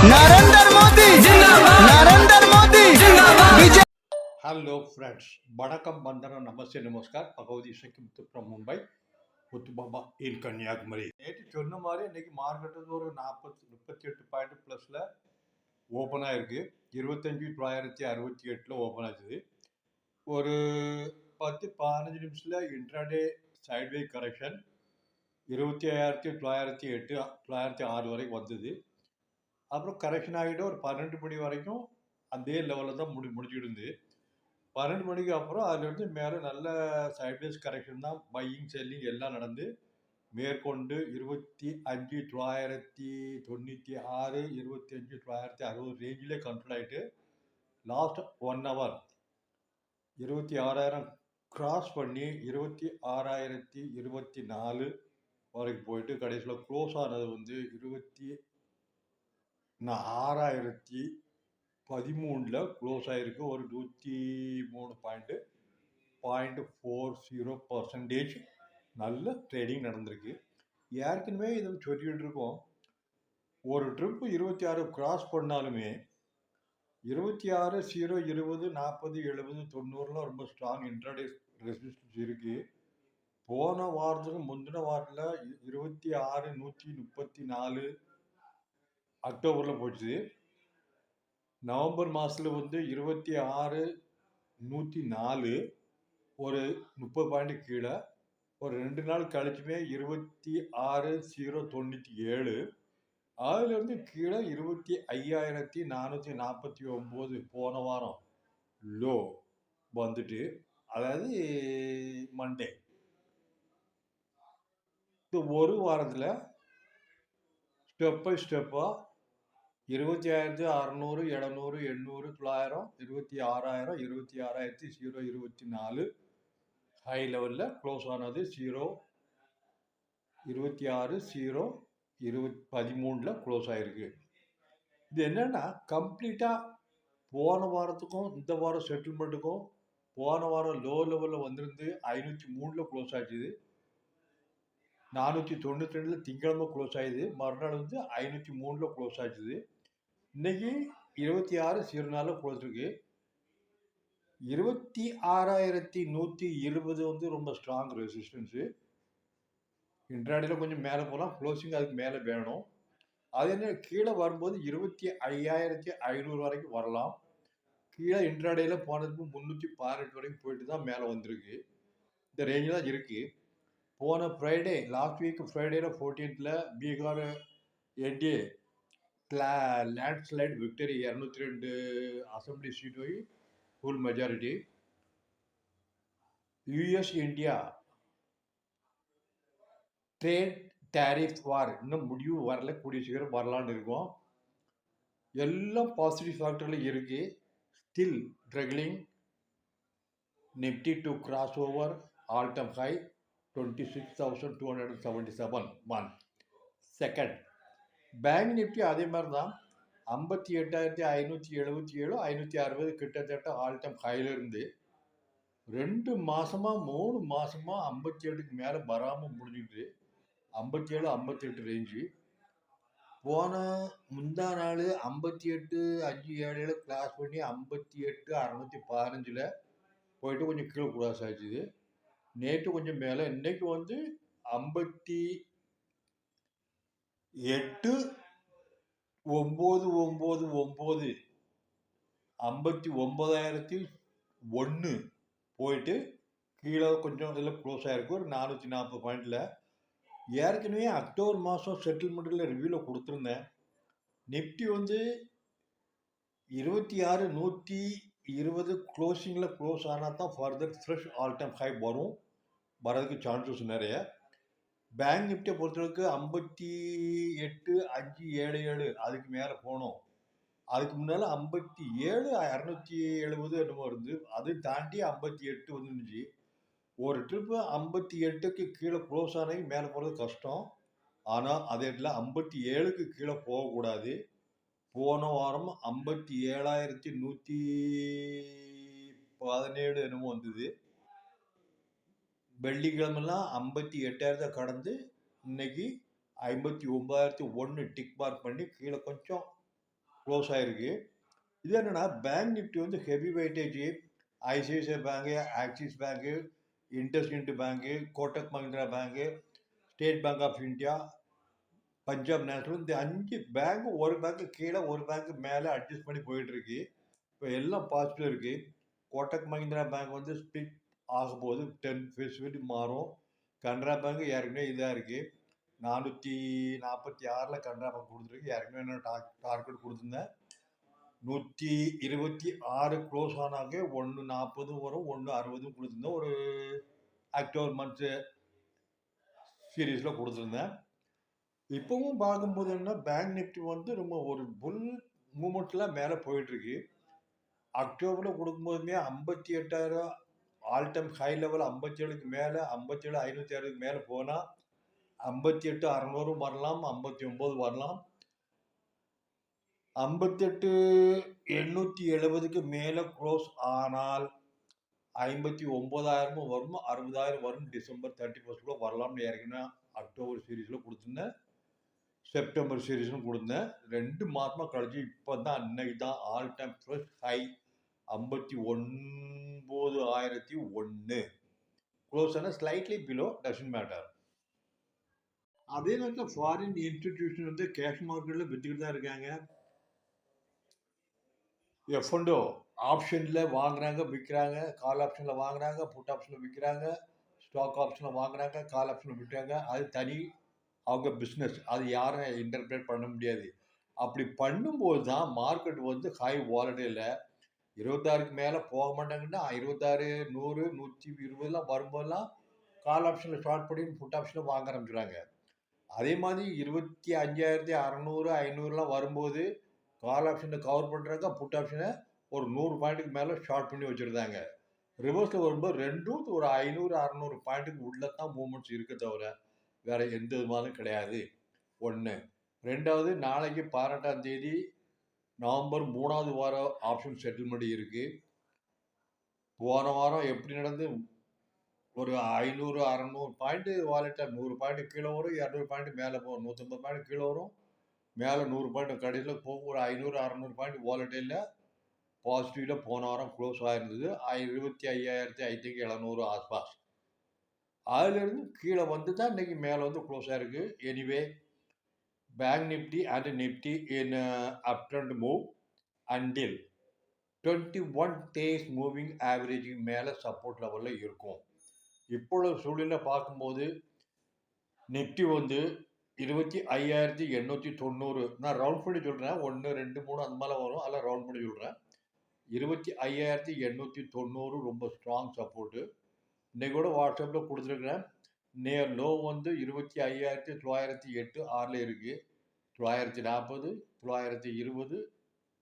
Narendra Modi Narendra Modi BJP. Hello friends, वणकम वंदना नमस्ते नमस्कार. Bhagwati Shakti from Mumbai, Muthubaba in Kanyakumari. நேற்று சொன்ன மாதிரி இன்னைக்கு மார்க்கெட்டு ஒரு 38 பாயிண்ட் ப்ளஸில் ஓப்பன் ஆயிருக்கு. 25,968 ஓப்பன் ஆச்சுது. ஒரு 10-15 நிமிஷத்தில் இன்ட்ராடே சைட்வே கரெக்ஷன் 25,908 906 வரைக்கும் வந்தது. அப்புறம் கரெக்ஷன் ஆகிட்டு ஒரு 12 மணி வரைக்கும் அதே லெவலில் தான் முடிச்சுட்டு இருந்து 12 மணிக்கு அப்புறம் அதுலேருந்து மேலே நல்ல சைட்வேஸ் கரெக்ஷன் தான், பையிங் செல்லிங் எல்லாம் நடந்து மேற்கொண்டு 25,996 25,960 ரேஞ்சிலே கண்ட்ரோல் ஆகிட்டு லாஸ்ட் 1 ஹவர் 26,000 கிராஸ் பண்ணி 26,024 வரைக்கும் போயிட்டு கடைசியில் க்ளோஸ் ஆனது வந்து 26,013 க்ளோஸ் ஆகிருக்கு. ஒரு 103.40% நல்ல ட்ரேடிங் நடந்திருக்கு. ஏற்கனவே இதை சொல்லிக்கிட்டு இருக்கோம், ஒரு ட்ரிப்பு 26 கிராஸ் பண்ணாலுமே 26, 0, 20, 40, 70, 90 ரொம்ப ஸ்ட்ராங் இன்ட்ராடே ரெசிஸ்டன்ஸ் இருக்குது. போன வாரத்துக்கு முந்தின வாரத்தில் 26,134 அக்டோபரில் போச்சு. நவம்பர் மாதத்தில் வந்து 26,104 ஒரு 30 பாயிண்ட் கீழே. ஒரு 2 நாள் கழிச்சுமே 26,097 அதுலேருந்து கீழே 25,449 போன வாரம் லோ வந்துட்டு, அதாவது மண்டே. ஒரு வாரத்தில் ஸ்டெப் பை ஸ்டெப்பாக 25,600 700 800 900 26,000 26,024 ஹை லெவலில் க்ளோஸ் ஆனது. 26,013 க்ளோஸ் ஆகிருக்கு. இது என்னென்னா கம்ப்ளீட்டாக போன வாரத்துக்கும் இந்த வாரம் செட்டில்மெண்ட்டுக்கும் போன வாரம் லோ லெவலில் வந்திருந்து 503 க்ளோஸ் ஆச்சுது. 492 திங்கிழமை க்ளோஸ் ஆகிடுது. மறுநாள் வந்து 503 க்ளோஸ் ஆச்சுது. இன்னைக்கு 26,04 க்ளோஸ் இருக்கு. 26,120 வந்து ரொம்ப ஸ்ட்ராங் ரெசிஸ்டன்ஸு. இன்ட்ராடேல கொஞ்சம் மேலே போகலாம், க்ளோசிங் அதுக்கு மேலே வேணும். அது என்ன கீழே வரும்போது 25,500 வரைக்கும் வரலாம். கீழே இன்ட்ராடேல போனதுக்கு 318 வரைக்கும் போயிட்டு தான் மேலே வந்திருக்கு. இந்த ரேஞ்சு தான் இருக்குது. போன ஃப்ரைடே லாஸ்ட் வீக் ஃப்ரைடேல 14th Bihar NDA landslide victory 202 assembly seat போய் full majority. US India trade tariff war இன்னும் முடிவு வரல, கூடிய சீக்கிரம் வரலான்னு இருக்கோம். எல்லாம் பாசிட்டிவ் ஃபேக்டரில் இருக்கு. Still struggling. Nifty to cross over all time high 26,277 1 second. Bank Nifty அதே மாதிரி தான் 58,577 560 கிட்டத்தட்ட ஆல் டைம் ஹைல இருந்து 2 மாசமா 3 மாசமா 57க்கு மேலே வராமல் முடிஞ்சுட்டு 57 58 ரேஞ்சு. போன முந்தா நாள் 58,577 கிளாஸ் பண்ணி 58,615 போயிட்டு கொஞ்சம் கீழே கிராஸ் ஆச்சுது. நேற்று கொஞ்சம் மேலே, இன்னைக்கு வந்து 58,999 59,001 போயிட்டு கீழே கொஞ்சம் இதில் க்ளோஸ் ஆகிருக்கு. ஒரு 440 பாயிண்டில். ஏற்கனவே அக்டோபர் மாதம் செட்டில்மெண்ட்டில் ரிவ்யூவில் கொடுத்துருந்தேன். நிஃப்டி வந்து 26,120 க்ளோசிங்கில் க்ளோஸ் ஆனால் தான் further fresh all time high வரதுக்கு சான்சஸ் நிறைய. பேங்க் நிஃப்டியை பொறுத்தளவுக்கு 58,577 அதுக்கு மேலே போனோம். அதுக்கு முன்னால் 57,270 என்னமோ இருந்து, அது தாண்டி 58 வந்துருந்துச்சு. ஒரு ட்ரிப்பு 58க்கு கீழே க்ளோஸ் ஆனது மேலே போகிறது கஷ்டம். ஆனால் அதே இடத்துல 57க்கு கீழே போகக்கூடாது. போன வாரம் 57,117 என்னமோ வந்தது. வெள்ளிக்கிழமெல்லாம் 58,000 கடந்து இன்னைக்கு 59,001 டிக் மார்க் பண்ணி கீழே கொஞ்சம் க்ளோஸ் ஆகிருக்கு. இது என்னென்னா பேங்க் நிஃப்டி வந்து heavy weightage ICICI bank, Axis bank, IndusInd bank, Kotak Mahindra bank, State Bank of India, Punjab National, இந்த 5 பேங்க் ஒரு பேங்க்கு கீழே ஒரு பேங்க் மேலே அட்ஜஸ்ட் பண்ணி போயிட்டுருக்கு. இப்போ எல்லாம் பாசிட்டிவ் இருக்குது. கோட்டக் மஹிந்திரா பேங்க் வந்து ஸ்பிட் ஆகும்போது 10% மாறும். கனரா பேங்க் ஏற்கனவே இதாக இருக்குது. 446 கனரா பேங்க் கொடுத்துருக்கு. ஏற்கனவே என்ன டார்கெட் கொடுத்துருந்தேன் 126 க்ளோஸ் ஆனாங்க 140 வரும் 160 கொடுத்துருந்தேன். ஒரு அக்டோபர் மந்த்ஸு சீரீஸில் கொடுத்துருந்தேன். இப்போவும் பார்க்கும்போது என்ன பேங்க் நிஃப்டி வந்து ரொம்ப ஒரு புல் மூமெண்ட்டில் மேலே போயிட்டுருக்கு. அக்டோபரில் கொடுக்கும்போதுமே 58,000 ஆல் டைம் ஹை லெவல் 57க்கு மேலே 57,560க்கு மேலே போனால் 58,600 வரலாம், 59 வரலாம். 58,870க்கு மேலே க்ளோஸ் ஆனால் 59,000 வரும், 60,000 வரும். டிசம்பர் 31 வரலாம்னு ஏற்கனவே அக்டோபர் சீரீஸில் கொடுத்துருந்தேன், செப்டம்பர் சீரீஸும் கொடுத்தேன். 2 மாதமாக கழிச்சு இப்போ தான் அன்னைக்கு தான் all time first high 59,001 close ஆனால் ஸ்லைட்லி பிலோ, டசன்ட் மேட்டர். அதே நேரத்தில் ஃபாரின் இன்ஸ்டிடியூஷன் வந்து கேஷ் மார்க்கெட்டில் விற்றுக்கிட்டு தான் இருக்காங்க. எஃப்என்டோ ஆப்ஷனில் வாங்குறாங்க, விற்கிறாங்க, கால் ஆப்ஷனில் வாங்குறாங்க, புட் ஆப்ஷனில் விற்கிறாங்க, ஸ்டாக் ஆப்ஷனில் வாங்குறாங்க, கால் ஆப்ஷனில் விற்றாங்க. அது தனி அவங்க பிஸ்னஸ், அது யாரும் இன்டர்பிரேட் பண்ண முடியாது. அப்படி பண்ணும்போது தான் மார்க்கெட் வந்து ஹை வாலடையில் 26க்கு மேலே போக மாட்டாங்கன்னா 26, 100, 120 வரும்போதெல்லாம் கால் ஆப்ஷனில் ஷார்ட் பண்ணி புட் ஆப்ஷனில் வாங்க ஆரம்பிச்சுறாங்க. அதே மாதிரி 25,600, 500 வரும்போது கால் ஆப்ஷனை கவர் பண்ணுறாங்க, புட் ஆப்ஷனை ஒரு 100 பாயிண்ட்டுக்கு மேலே ஷார்ட் பண்ணி வச்சுருந்தாங்க. ரிவர்ஸில் வரும்போது ரெண்டும் ஒரு 500, 600 பாயிண்ட்டுக்கு உள்ளே தான் மூமெண்ட்ஸ் இருக்க தவிர வேறு எந்த விதமாலும் கிடையாது. 1. 2வது, நாளைக்கு 18ஆம் தேதி நவம்பர் 3வது வாரம் ஆப்ஷன் செட்டில்மெண்ட் இருக்குது. போன வாரம் எப்படி நடந்து ஒரு 500, 600 பாயிண்ட்டு வாலெட்டாக 100 பாயிண்ட் கீழே வரும், 200 பாயிண்ட் மேலே போகும், 150 பாயிண்ட் கீழே வரும், மேலே 100 பாயிண்ட் கடைசியில் போகும். ஒரு 500, 600 பாயிண்ட் வாலெட்டில் பாசிட்டிவில் போன வாரம் க்ளோஸ் ஆகிருந்தது. 25,700 ஆஸ்பாஸ். அதிலிருந்து கீழே வந்து தான் இன்றைக்கி மேலே வந்து க்ளோஸ் ஆகிருக்கு. Anyway bank Nifty and Nifty in uptrend move until 21 days moving ஆவரேஜுக்கு மேலே சப்போர்ட் லெவலில் இருக்கும். இப்பொழுது சூழ்நிலை பார்க்கும்போது நிஃப்டி வந்து 25,890, நான் ரவுண்ட் பண்ணி சொல்கிறேன், 1, 2, 3 அந்த மாதிரி வரும், அதெல்லாம் ரவுண்ட் பண்ணி சொல்கிறேன். 25,890 ரொம்ப ஸ்ட்ராங் சப்போர்ட்டு. இன்றைக்கி கூட வாட்ஸ்அப்பில் கொடுத்துருக்குறேன். நேர் லோ வந்து 25,908 6ல் இருக்குது. 940, 920,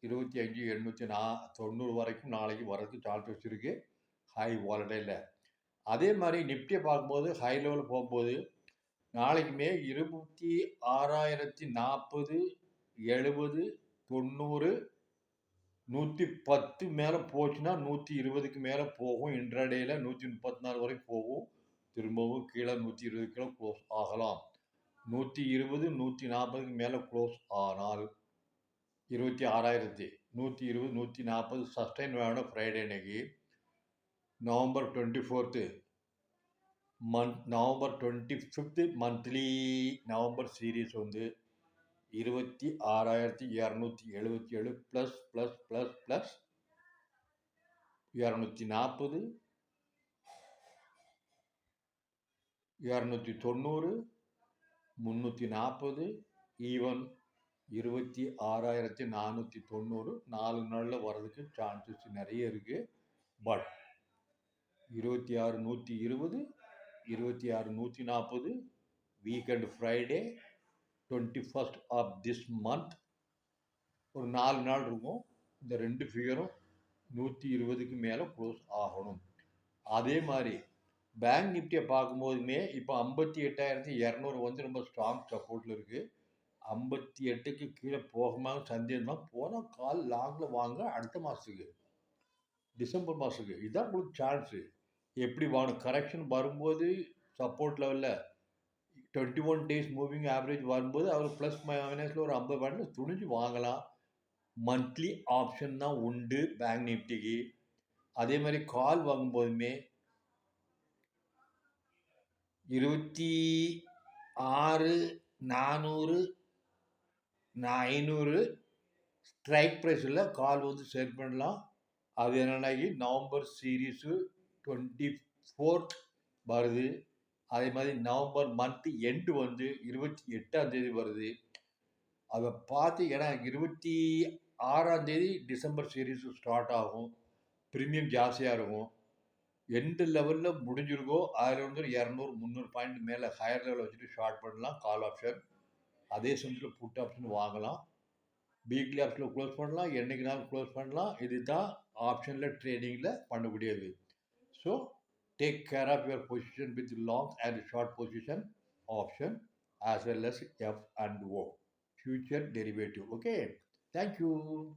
25,890 வரைக்கும் நாளைக்கு வரதுக்கு சான்சஸ் இருக்குது ஹை வாலடையில். அதே மாதிரி நிஃப்டியை பார்க்கும்போது ஹை லெவலில் போகும்போது நாளைக்குமே 26,040, 70, 90, 110 மேலே போச்சுன்னா 120க்கு மேலே போகும். இன்ட்ராடேயில் 134 வரைக்கும் போகும். திரும்பவும் கீழே 120 கிலோ க்ளோஸ் ஆகலாம். 120, 140க்கு மேலே க்ளோஸ் ஆனால் 26,000, 120, 140 சஸ்டைன் வேணும். ஃப்ரைடே அன்னைக்கு November 24 November 25 monthly November series வந்து 26,277 plus plus plus plus 240, 290, 340, even 26,490 4 நாளில் வர்றதுக்கு சான்சஸ் நிறைய இருக்குது. But 26,120, 26,140 weekend Friday 21st of this month ஒரு 4 நாள் இருக்கும். இந்த 2 ஃபிகரும் 120க்கு மேலே க்ளோஸ் ஆகணும். அதே மாதிரி பேங்க் நிஃப்டியை பார்க்கும்போதுமே இப்போ 58,200 வந்து ரொம்ப ஸ்ட்ராங் சப்போர்ட்டில் இருக்குது. 58க்கு கீழே போகுமா சந்தேகமாக போனால் கால் லாங்கில் வாங்க. அடுத்த மாதத்துக்கு டிசம்பர் மாதத்துக்கு இதுதான் உங்களுக்கு சான்ஸு. எப்படி வாங்கணும், கரெக்ஷன் வரும்போது சப்போர்ட் லெவலில் 21 days மூவிங் ஆவரேஜ் வரும்போது அவர் ப்ளஸ் மைனஸில் ஒரு 50 பாயிண்ட் துணிஞ்சு வாங்கலாம். மந்த்லி ஆப்ஷன் தான் உண்டு பேங்க் நிஃப்டிக்கு. அதே மாதிரி கால் வாங்கும்போதுமே 26,400 500 ஸ்ட்ரைக் ப்ரைஸில் கால் வந்து செல் பண்ணலாம். அது என்னன்னாக்கி நவம்பர் சீரீஸு 24th வருது. அதே மாதிரி நவம்பர் மந்த் எண்டு வந்து 28ஆம் வருது. அதை பார்த்து ஏன்னா 26ஆம் டிசம்பர் சீரீஸு ஸ்டார்ட் ஆகும். ப்ரீமியம் ஜாஸ்தியாக இருக்கும். எந்த லெவலில் முடிஞ்சிருக்கோ அதில் வந்து 200 300 பாயிண்ட் மேலே ஹையர் லெவலில் வச்சுட்டு ஷார்ட் பண்ணலாம் கால் ஆப்ஷன். அதே சமயத்தில் புட் ஆப்ஷன் வாங்கலாம். வீக்லி ஆப்ஷனில் க்ளோஸ் பண்ணலாம், என்னைக்குனாலும் க்ளோஸ் பண்ணலாம். இதுதான் ஆப்ஷனில் ட்ரேடிங்கில் பண்ணக்கூடியது. So take care of your position with long and short position option as well as F and O, future derivative. Okay, thank you.